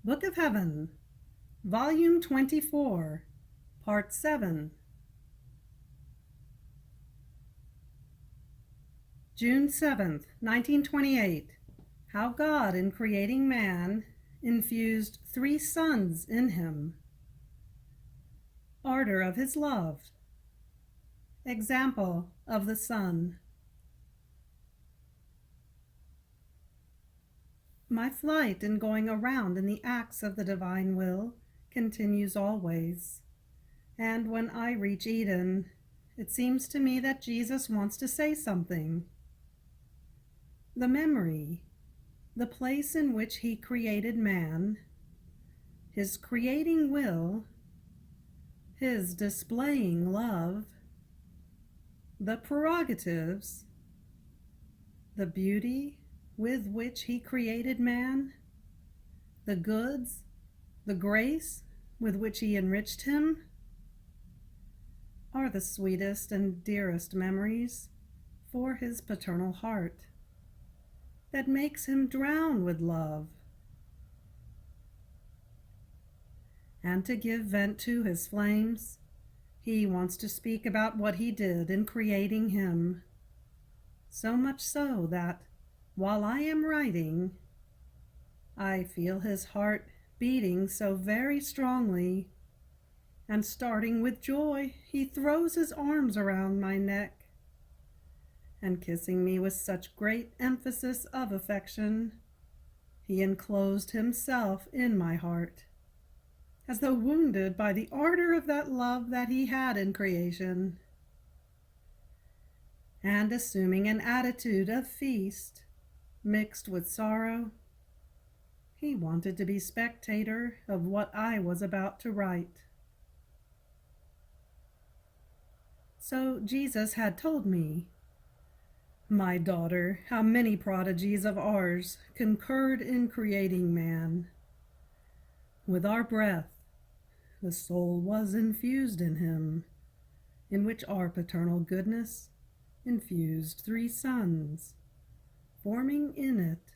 Book of Heaven, Volume 24, Part 7. June 7th, 1928. How God, in creating man, infused 3 sons in him. Ardor of his love. Example of the sun. My flight in going around in the acts of the divine will continues always. And when I reach Eden, it seems to me that Jesus wants to say something. The memory, the place in which he created man, his creating will, his displaying love, the prerogatives, the beauty with which he created man, the goods, the grace with which he enriched him, are the sweetest and dearest memories for his paternal heart, that makes him drown with love. And to give vent to his flames, he wants to speak about what he did in creating him, so much so that, while I am writing, I feel his heart beating so very strongly, and starting with joy, he throws his arms around my neck, and kissing me with such great emphasis of affection, he enclosed himself in my heart, as though wounded by the ardor of that love that he had in creation. And assuming an attitude of feast, mixed with sorrow, he wanted to be spectator of what I was about to write. So Jesus had told me, "My daughter, how many prodigies of ours concurred in creating man. With our breath, the soul was infused in him, in which our paternal goodness infused 3 sons, forming in it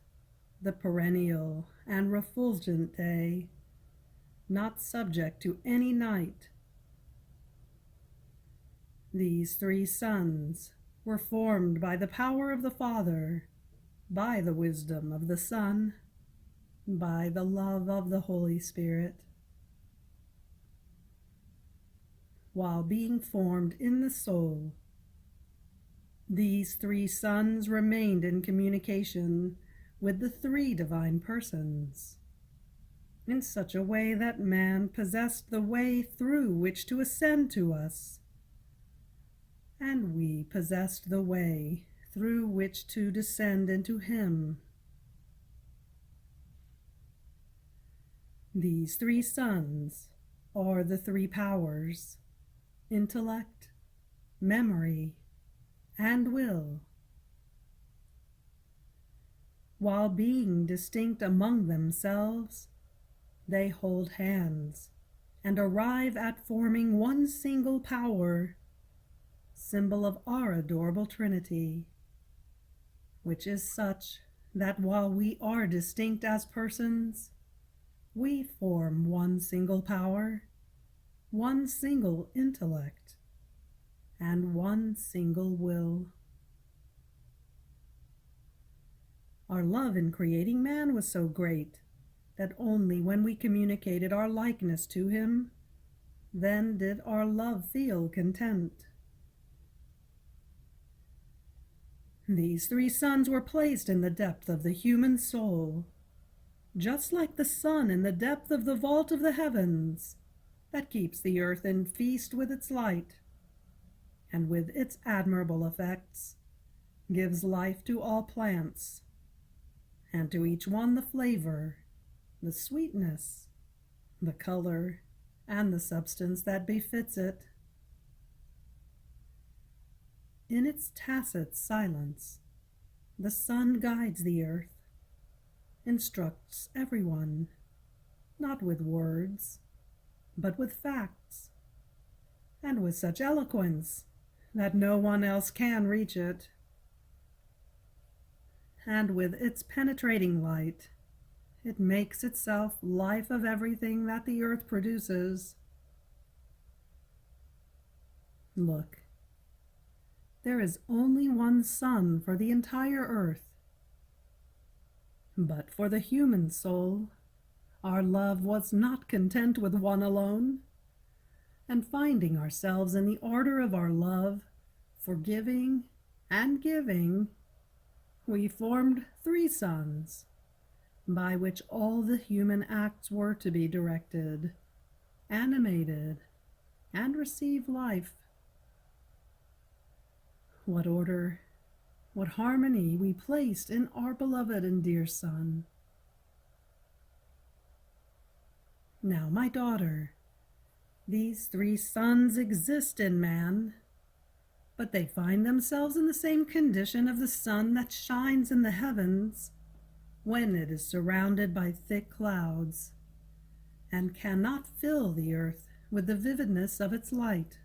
the perennial and refulgent day, not subject to any night. These 3 sons were formed by the power of the Father, by the wisdom of the Son, by the love of the Holy Spirit. While being formed in the soul, these 3 sons remained in communication with the 3 divine persons, in such a way that man possessed the way through which to ascend to us, and we possessed the way through which to descend into him. These 3 sons are the 3 powers, intellect, memory, and will. While being distinct among themselves, they hold hands and arrive at forming one single power, symbol of our adorable Trinity, which is such that while we are distinct as persons, we form one single power, one single intellect, and one single will. Our love in creating man was so great that only when we communicated our likeness to him, then did our love feel content. These 3 sons were placed in the depth of the human soul, just like the sun in the depth of the vault of the heavens, that keeps the earth in feast with its light, and with its admirable effects gives life to all plants, and to each one the flavor, the sweetness, the color, and the substance that befits it. In its tacit silence, the sun guides the earth, instructs everyone, not with words, but with facts, and with such eloquence that no one else can reach it. And with its penetrating light, It makes itself life of everything that the earth produces. Look, there is only one sun for the entire earth. But for the human soul, our love was not content with one alone, and finding ourselves in the order of our love, forgiving and giving, we formed 3 suns, by which all the human acts were to be directed, animated, and receive life. What order, what harmony we placed in our beloved and dear Son. Now, my daughter, these 3 suns exist in man, but they find themselves in the same condition of the sun that shines in the heavens when it is surrounded by thick clouds, and cannot fill the earth with the vividness of its light.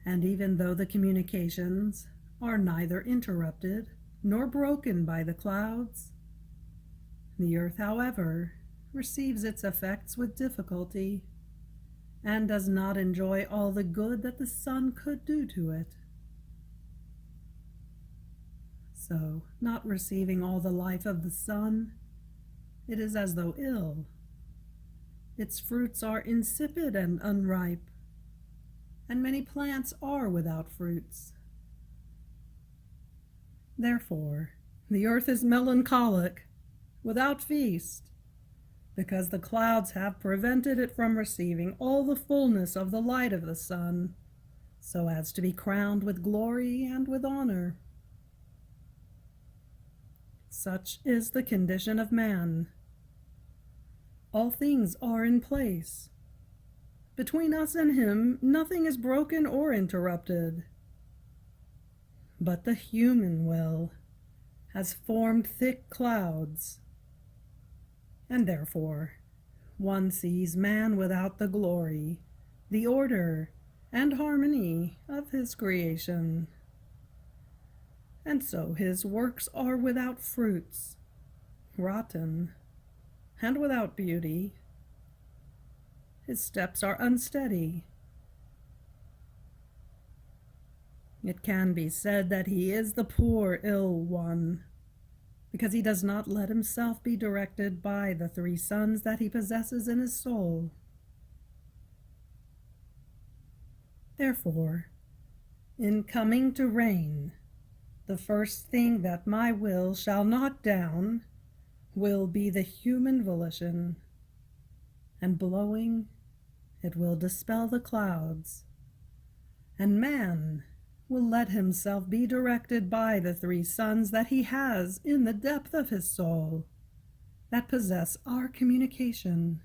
And even though the communications are neither interrupted nor broken by the clouds, the earth, however, receives its effects with difficulty, and does not enjoy all the good that the sun could do to it. So, not receiving all the life of the sun, it is as though ill. Its fruits are insipid and unripe, and many plants are without fruits. Therefore, the earth is melancholic, without feast, because the clouds have prevented it from receiving all the fullness of the light of the sun, so as to be crowned with glory and with honor. Such is the condition of man. All things are in place. Between us and him, nothing is broken or interrupted. But the human will has formed thick clouds, and therefore one sees man without the glory, the order, and harmony of his creation. And so his works are without fruits, rotten, and without beauty. His steps are unsteady. It can be said that he is the poor, ill one, because he does not let himself be directed by the 3 suns that he possesses in his soul. Therefore, in coming to reign, the first thing that my will shall knock down will be the human volition, and blowing, it will dispel the clouds, and man will let himself be directed by the 3 suns that he has in the depth of his soul, that possess our communication.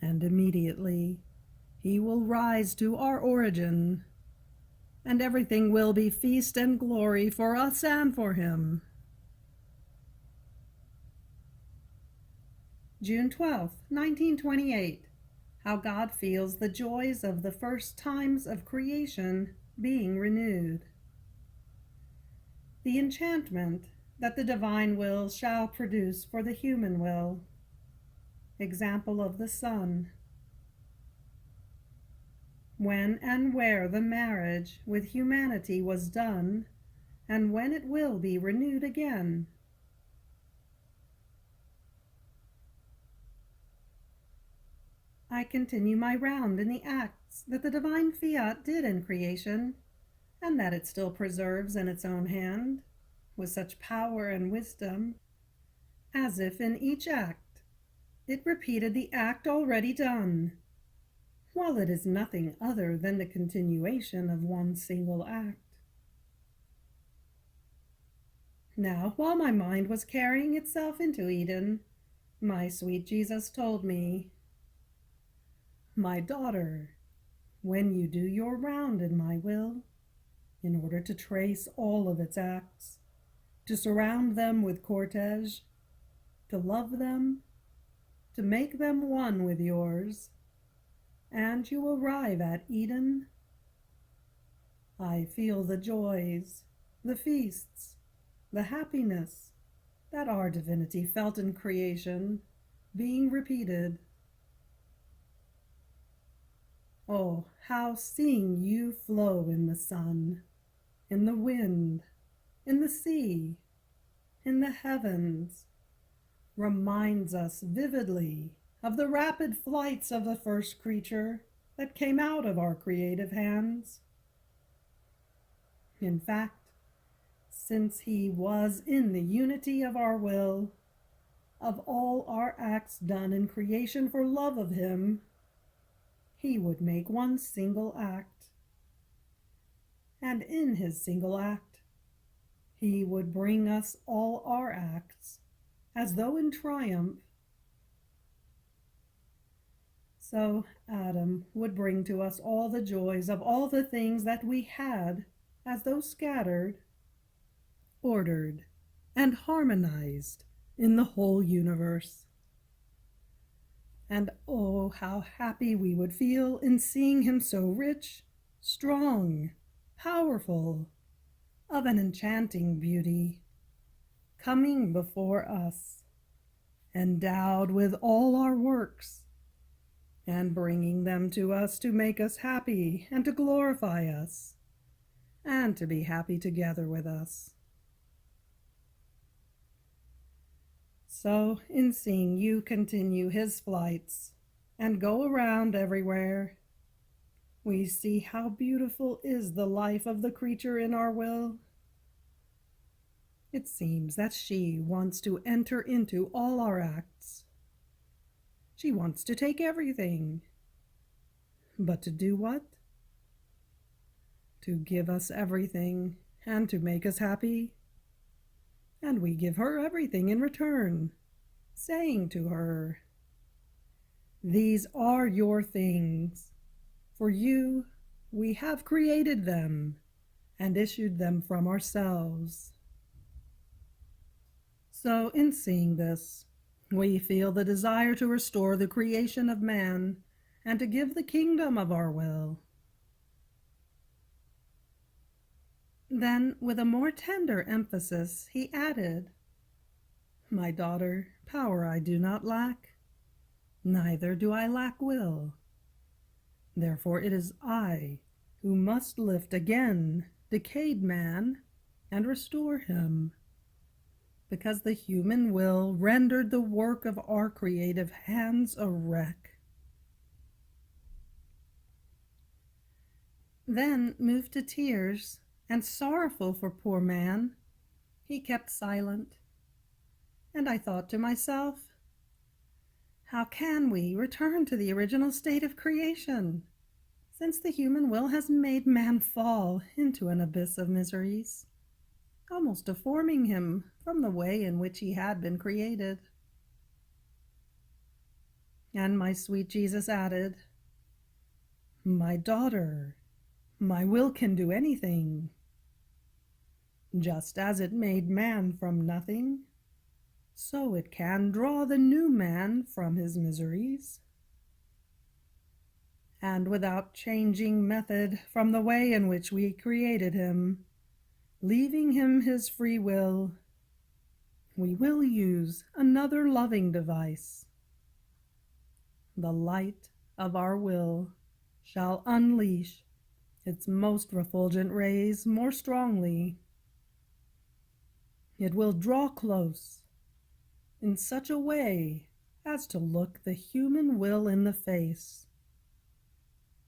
And immediately he will rise to our origin, and everything will be feast and glory for us and for him. June 12th, 1928. How God feels the joys of the first times of creation being renewed. The enchantment that the divine will shall produce for the human will. Example of the sun. When and where the marriage with humanity was done, and when it will be renewed again. I continue my round in the acts that the divine Fiat did in creation, and that it still preserves in its own hand, with such power and wisdom, as if in each act it repeated the act already done, while it is nothing other than the continuation of one single act. Now, while my mind was carrying itself into Eden, my sweet Jesus told me, "My daughter, when you do your round in my will, in order to trace all of its acts, to surround them with cortege, to love them, to make them one with yours, and you arrive at Eden, I feel the joys, the feasts, the happiness that our divinity felt in creation being repeated. Oh, how seeing you flow in the sun, in the wind, in the sea, in the heavens, reminds us vividly of the rapid flights of the first creature that came out of our creative hands. In fact, since he was in the unity of our will, of all our acts done in creation for love of him, he would make one single act. And in his single act, he would bring us all our acts, as though in triumph. So Adam would bring to us all the joys of all the things that we had, as though scattered, ordered, and harmonized in the whole universe. And oh, how happy we would feel in seeing him so rich, strong, powerful, of an enchanting beauty, coming before us, endowed with all our works, and bringing them to us to make us happy and to glorify us, and to be happy together with us. So, in seeing you continue his flights and go around everywhere, we see how beautiful is the life of the creature in our will. It seems that she wants to enter into all our acts. She wants to take everything. But to do what? To give us everything and to make us happy. And we give her everything in return, saying to her, "These are your things. For you, we have created them and issued them from ourselves." So in seeing this, we feel the desire to restore the creation of man and to give the kingdom of our will. Then, with a more tender emphasis, he added, "My daughter, power I do not lack, neither do I lack will. Therefore it is I who must lift again decayed man and restore him, because the human will rendered the work of our creative hands a wreck." Then, moved to tears, and sorrowful for poor man, he kept silent. And I thought to myself, how can we return to the original state of creation, since the human will has made man fall into an abyss of miseries, almost deforming him from the way in which he had been created? And my sweet Jesus added, "My daughter, my will can do anything. Just as it made man from nothing, so it can draw the new man from his miseries. And without changing method from the way in which we created him, leaving him his free will, we will use another loving device. The light of our will shall unleash its most refulgent rays more strongly. It will draw close in such a way as to look the human will in the face,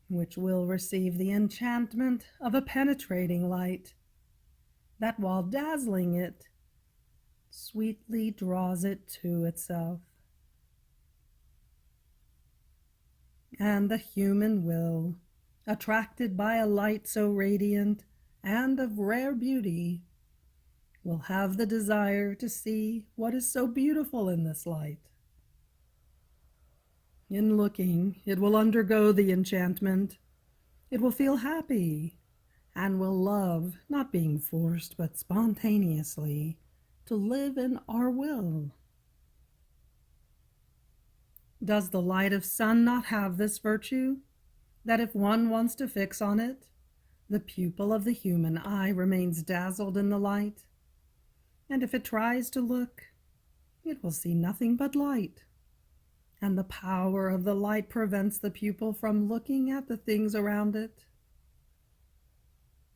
which will receive the enchantment of a penetrating light that, while dazzling it, sweetly draws it to itself. And the human will, attracted by a light so radiant and of rare beauty, will have the desire to see what is so beautiful in this light. In looking, it will undergo the enchantment. It will feel happy and will love, not being forced but spontaneously, to live in our will. Does the light of sun not have this virtue, that if one wants to fix on it, the pupil of the human eye remains dazzled in the light, and if it tries to look, it will see nothing but light. And the power of the light prevents the pupil from looking at the things around it.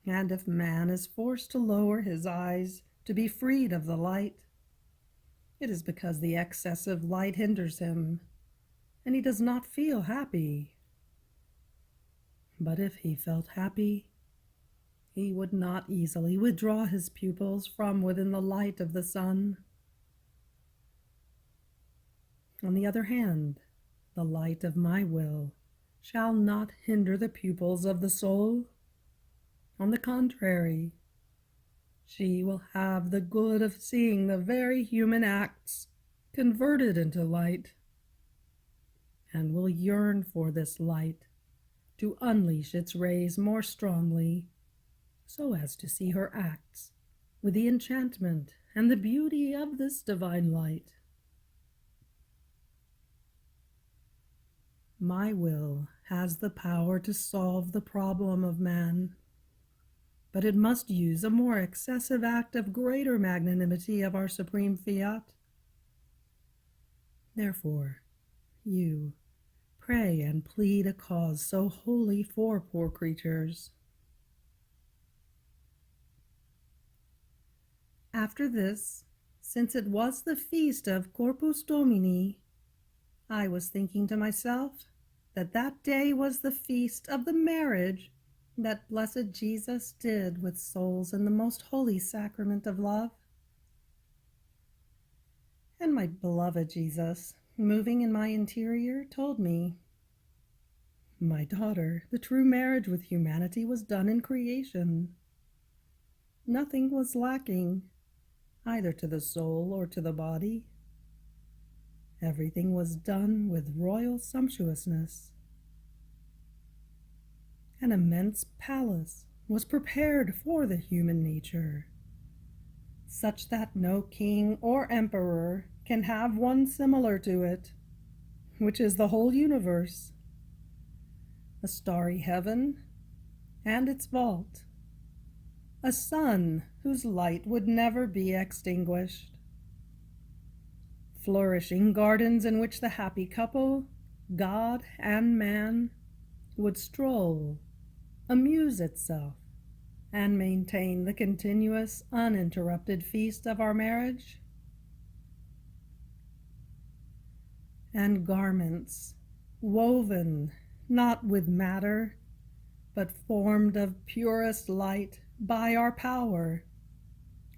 And if man is forced to lower his eyes to be freed of the light, it is because the excessive light hinders him, and he does not feel happy. But if he felt happy, he would not easily withdraw his pupils from within the light of the sun. On the other hand, the light of my will shall not hinder the pupils of the soul. On the contrary, she will have the good of seeing the very human acts converted into light, and will yearn for this light to unleash its rays more strongly, so as to see her acts with the enchantment and the beauty of this divine light. My will has the power to solve the problem of man, but it must use a more excessive act of greater magnanimity of our supreme Fiat. Therefore, you pray and plead a cause so holy for poor creatures. After this, since it was the feast of Corpus Domini, I was thinking to myself that that day was the feast of the marriage that blessed Jesus did with souls in the most holy sacrament of love. And my beloved Jesus, moving in my interior, told me, "My daughter, the true marriage with humanity was done in creation. Nothing was lacking, either to the soul or to the body. Everything was done with royal sumptuousness. An immense palace was prepared for the human nature, such that no king or emperor can have one similar to it, which is the whole universe, a starry heaven and its vault, a sun whose light would never be extinguished, flourishing gardens in which the happy couple, God and man, would stroll, amuse itself, and maintain the continuous, uninterrupted feast of our marriage, and garments woven not with matter, but formed of purest light by our power,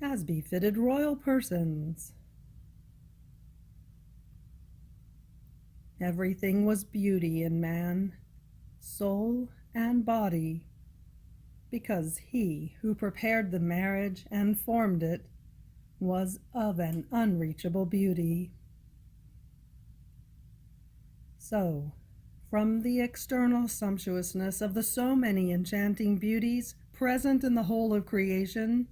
as befitted royal persons. Everything was beauty in man, soul and body, because he who prepared the marriage and formed it was of an unreachable beauty. So, from the external sumptuousness of the so many enchanting beauties present in the whole of creation,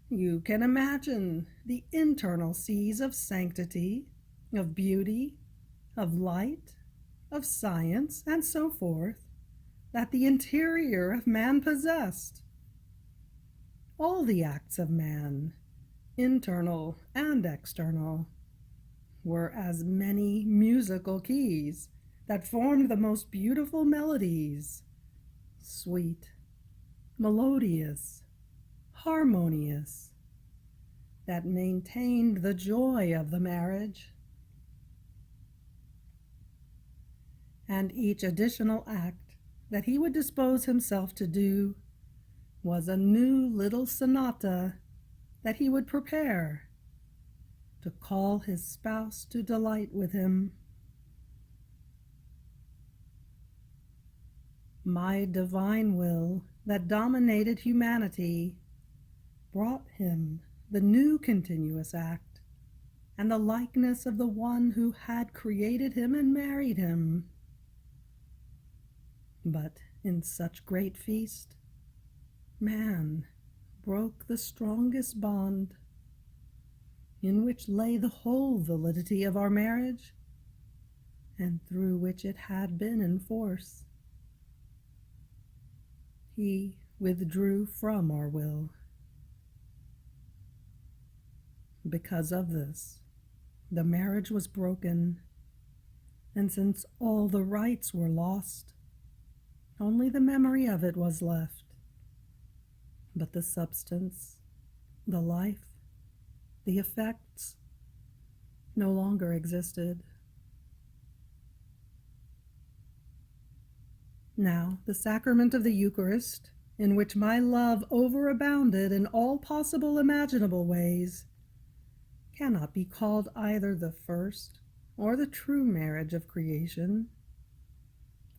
you can imagine the internal seas of sanctity, of beauty, of light, of science, and so forth, that the interior of man possessed. All the acts of man, internal and external, were as many musical keys that formed the most beautiful melodies, sweet, melodious, harmonious, that maintained the joy of the marriage. And each additional act that he would dispose himself to do was a new little sonata that he would prepare to call his spouse to delight with him. My divine will that dominated humanity brought him the new continuous act and the likeness of the one who had created him and married him. But in such great feast, man broke the strongest bond, in which lay the whole validity of our marriage, and through which it had been in force. He withdrew from our will. Because of this, the marriage was broken, and since all the rights were lost, only the memory of it was left. But the substance, the life, the effects no longer existed. Now, the sacrament of the Eucharist, in which my love overabounded in all possible imaginable ways, cannot be called either the first or the true marriage of creation,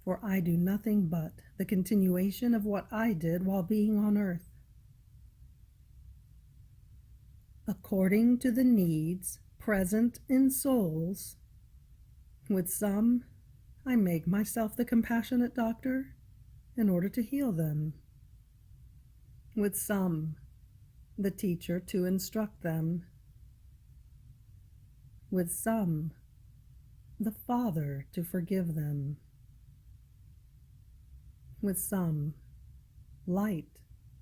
for I do nothing but the continuation of what I did while being on earth. According to the needs present in souls, with some I make myself the compassionate doctor in order to heal them, with some the teacher to instruct them, with some the Father to forgive them, with some light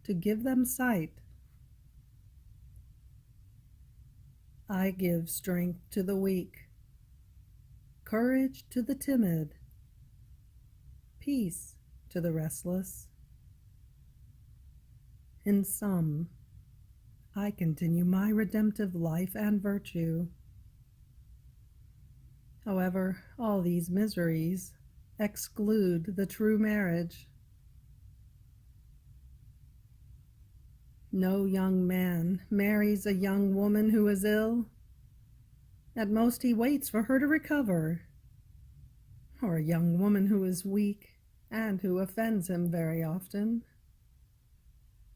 to give them sight. I give strength to the weak, courage to the timid, peace to the restless. In some, I continue my redemptive life and virtue. However, all these miseries exclude the true marriage. No young man marries a young woman who is ill. At most he waits for her to recover, or a young woman who is weak and who offends him very often.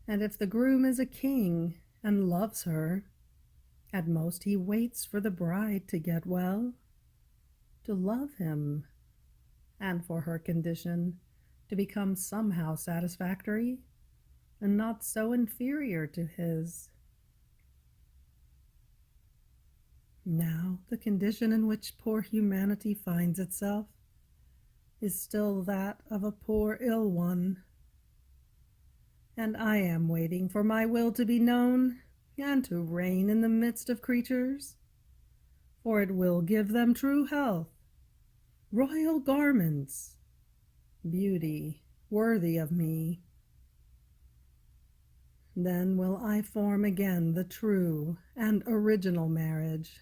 And if the groom is a king and loves her, at most he waits for the bride to get well, to love him, and for her condition to become somehow satisfactory and not so inferior to his. Now, the condition in which poor humanity finds itself is still that of a poor ill one, and I am waiting for my will to be known and to reign in the midst of creatures, for it will give them true health, royal garments, beauty worthy of me. Then will I form again the true and original marriage.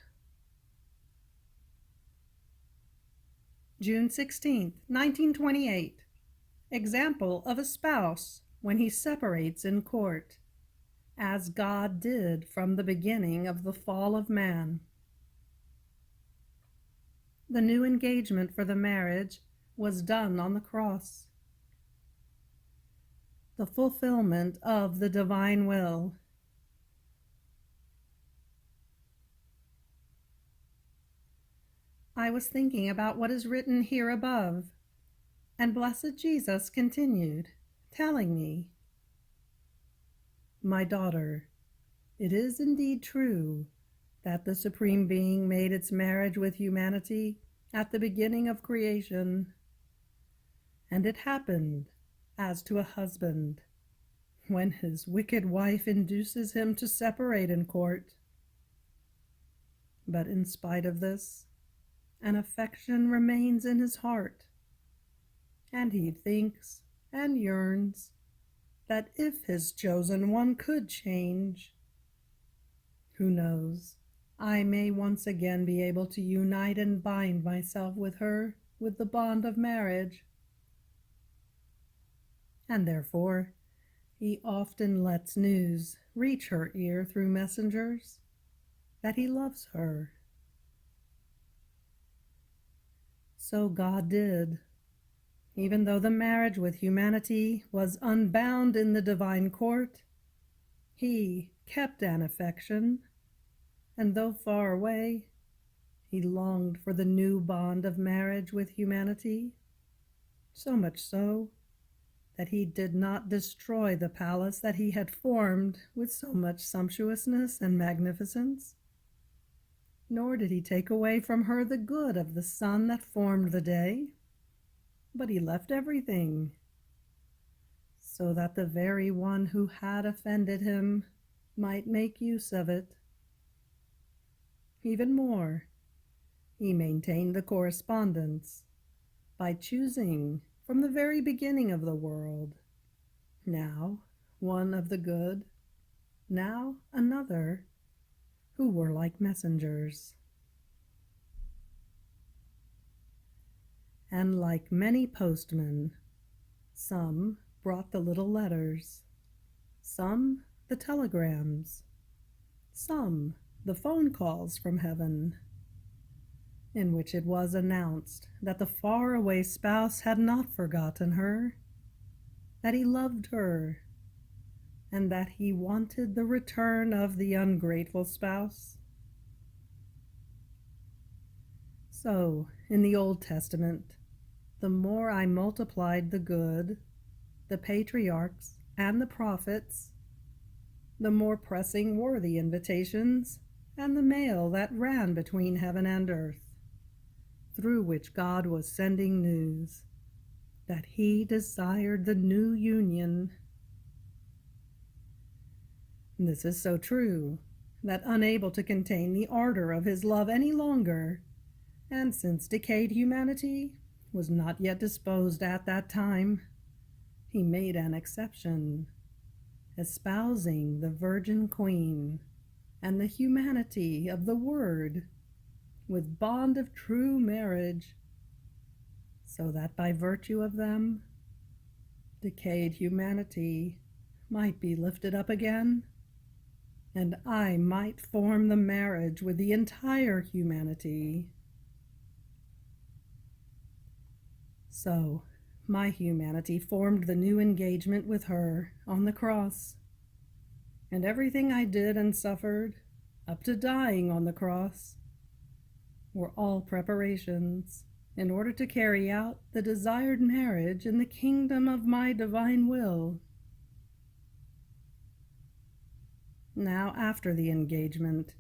June 16th, 1928. Example of a spouse when he separates in court, as God did from the beginning of the fall of man. The new engagement for the marriage was done on the cross. The fulfillment of the divine will. I was thinking about what is written here above, and blessed Jesus continued, telling me, "My daughter, it is indeed true that the Supreme Being made its marriage with humanity at the beginning of creation, and it happened as to a husband when his wicked wife induces him to separate in court. But in spite of this, an affection remains in his heart, and he thinks and yearns that if his chosen one could change, who knows, I may once again be able to unite and bind myself with her with the bond of marriage. And therefore, he often lets news reach her ear through messengers that he loves her. So God did, even though the marriage with humanity was unbound in the divine court. He kept an affection, and though far away, he longed for the new bond of marriage with humanity, so much so that he did not destroy the palace that he had formed with so much sumptuousness and magnificence, nor did he take away from her the good of the sun that formed the day, but he left everything, so that the very one who had offended him might make use of it. even more, he maintained the correspondence by choosing from the very beginning of the world, now one of the good, now another, who were like messengers. And like many postmen, some brought the little letters, some the telegrams, some the phone calls from heaven, in which it was announced that the faraway spouse had not forgotten her, that he loved her, and that he wanted the return of the ungrateful spouse. So, in the Old Testament, the more I multiplied the good, the patriarchs, and the prophets, the more pressing were the invitations and the mail that ran between heaven and earth, through which God was sending news that he desired the new union. This is so true that, unable to contain the ardor of his love any longer, and since decayed humanity was not yet disposed at that time, he made an exception, espousing the Virgin Queen and the humanity of the Word with bond of true marriage, so that by virtue of them, decayed humanity might be lifted up again, and I might form the marriage with the entire humanity. So, my humanity formed the new engagement with her on the cross, and everything I did and suffered, up to dying on the cross, were all preparations in order to carry out the desired marriage in the kingdom of my divine will. Now, after the engagement,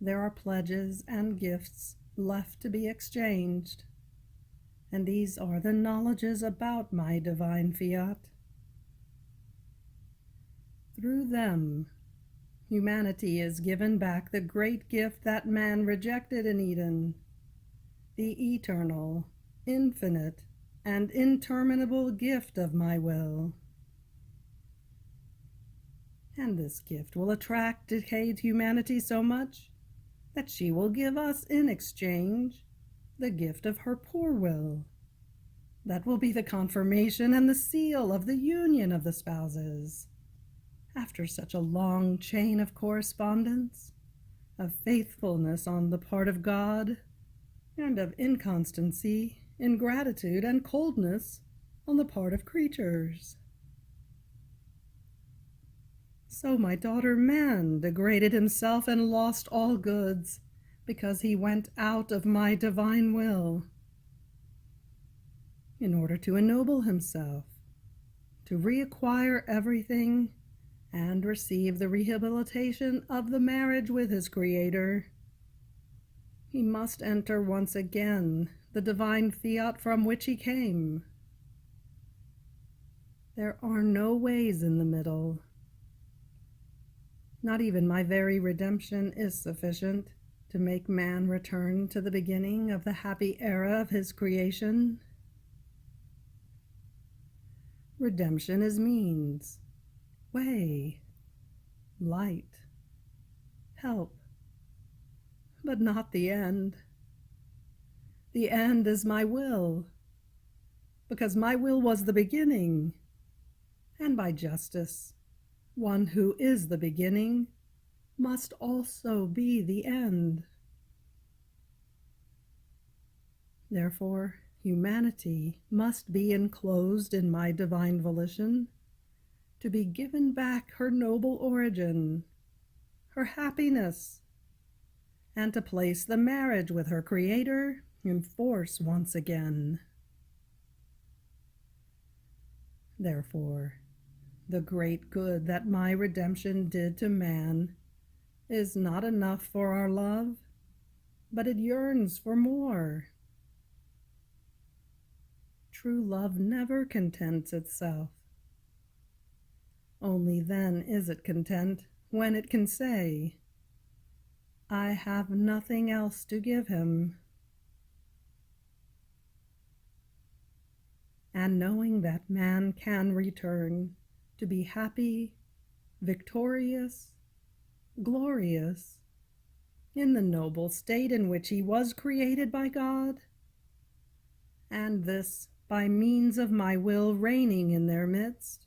there are pledges and gifts left to be exchanged, and these are the knowledges about my divine fiat. Through them, humanity is given back the great gift that man rejected in Eden, the eternal, infinite, and interminable gift of my will. And this gift will attract decayed humanity so much that she will give us in exchange the gift of her poor will. That will be the confirmation and the seal of the union of the spouses. After such a long chain of correspondence, of faithfulness on the part of God, and of inconstancy, ingratitude, and coldness on the part of creatures. So my daughter man degraded himself and lost all goods, because he went out of my divine will, in order to ennoble himself, to reacquire everything, and receive the rehabilitation of the marriage with his Creator. He must enter once again the divine fiat from which he came. There are no ways in the middle. Not even my very redemption is sufficient to make man return to the beginning of the happy era of his creation. Redemption is means, way, light, help, but not the end. The end is my will, because my will was the beginning, and by justice, one who is the beginning must also be the end. Therefore, humanity must be enclosed in my divine volition, to be given back her noble origin, her happiness, and to place the marriage with her Creator in force once again. Therefore, the great good that my redemption did to man is not enough for our love, but it yearns for more. True love never contents itself. Only then is it content when it can say, I have nothing else to give him. And knowing that man can return to be happy, victorious, glorious, in the noble state in which he was created by God, and this by means of my will reigning in their midst.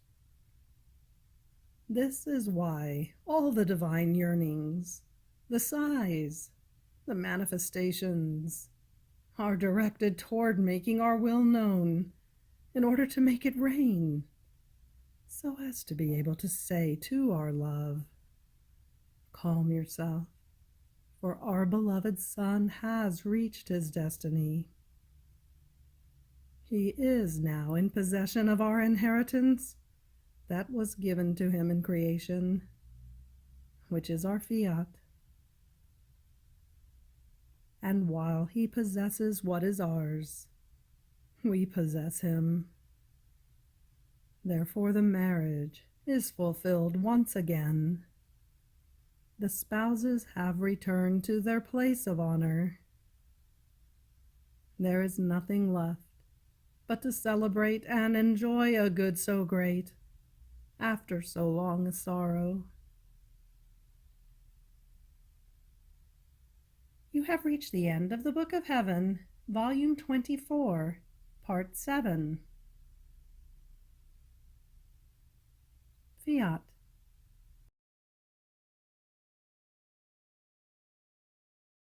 This is why all the divine yearnings, the sighs, the manifestations, are directed toward making our will known in order to make it reign, so as to be able to say to our love, "Calm yourself, for our beloved Son has reached his destiny. He is now in possession of our inheritance that was given to him in creation, which is our fiat. And while he possesses what is ours, we possess him. Therefore the marriage is fulfilled once again. The spouses have returned to their place of honor. There is nothing left but to celebrate and enjoy a good so great after so long a sorrow. You have reached the end of the Book of Heaven, Volume 24, Part 7. Fiat.